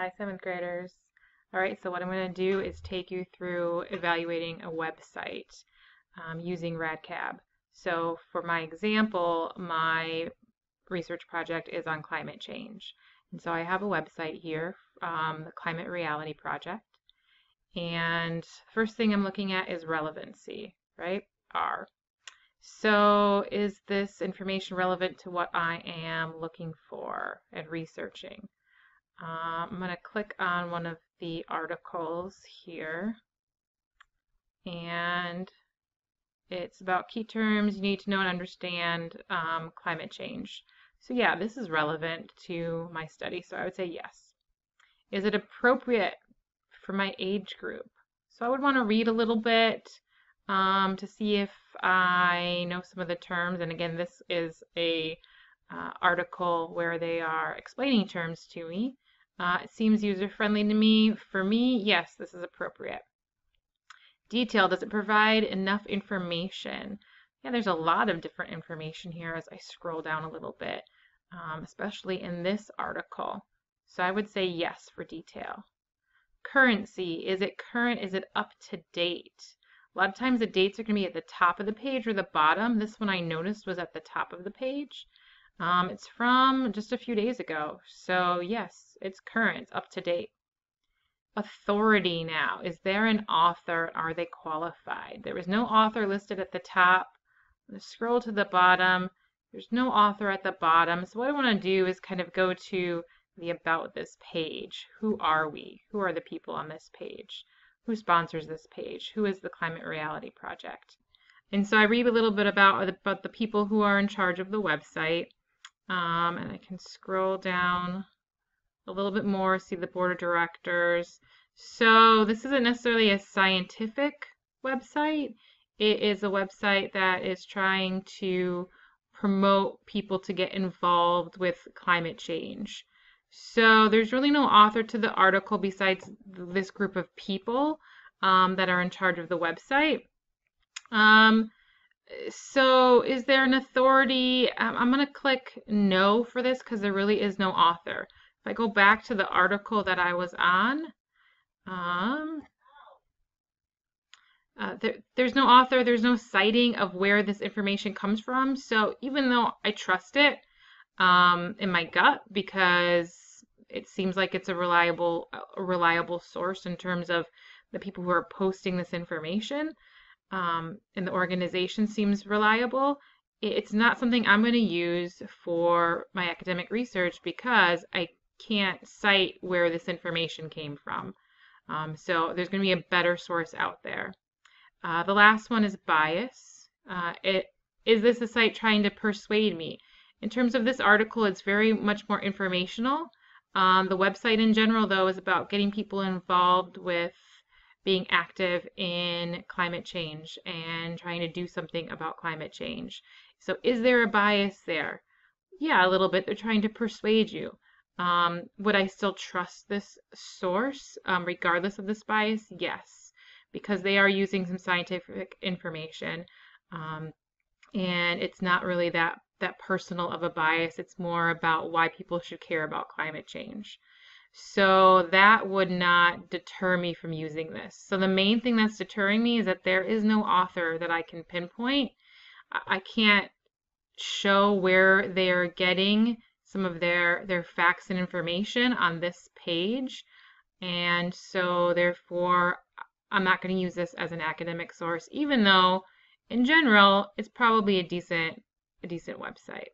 Hi, 7th graders. All right, so what I'm going to do is take you through evaluating a website using RADCAB. So for my example, my research project is on climate change. And so I have a website here, the Climate Reality Project. And first thing I'm looking at is relevancy, right? R. So is this information relevant to what I am looking for and researching? I'm going to click on one of the articles here, and it's about key terms you need to know and understand climate change. So yeah, this is relevant to my study, so I would say yes. Is it appropriate for my age group? So I would want to read a little bit to see if I know some of the terms, and again, this is a article where they are explaining terms to me. It seems user-friendly to me. For me, yes, this is appropriate. Detail, does it provide enough information? Yeah, there's a lot of different information here as I scroll down a little bit, especially in this article. So I would say yes for detail. Currency, is it current? Is it up to date? A lot of times the dates are going to be at the top of the page or the bottom. This one I noticed was at the top of the page. It's from just a few days ago. So yes, it's current, it's up to date. Authority now. Is there an author? Are they qualified? There is no author listed at the top. I'm going to scroll to the bottom. There's no author at the bottom. So what I want to do is kind of go to the About This page. Who are we? Who are the people on this page? Who sponsors this page? Who is the Climate Reality Project? And so I read a little bit about the people who are in charge of the website. And I can scroll down a little bit more, see the board of directors. So this isn't necessarily a scientific website. It is a website that is trying to promote people to get involved with climate change. So there's really no author to the article besides this group of people that are in charge of the website. So is there an authority? I'm going to click no for this because there really is no author. If I go back to the article that I was on, there's no author, there's no citing of where this information comes from. So even though I trust it in my gut because it seems like it's a reliable source in terms of the people who are posting this information, and the organization seems reliable, it's not something I'm going to use for my academic research because I can't cite where this information came from. So there's going to be a better source out there. The last one is bias. Is this a site trying to persuade me? In terms of this article, it's very much more informational. The website in general, though, is about getting people involved with being active in climate change and trying to do something about climate change. So is there a bias there? Yeah, a little bit. They're trying to persuade you. Would I still trust this source regardless of this bias? Yes, because they are using some scientific information, and it's not really that personal of a bias. It's more about why people should care about climate change. So that would not deter me from using this. So the main thing that's deterring me is that there is no author that I can pinpoint. I can't show where they're getting some of their facts and information on this page. And so therefore, I'm not going to use this as an academic source, even though in general, it's probably a decent website.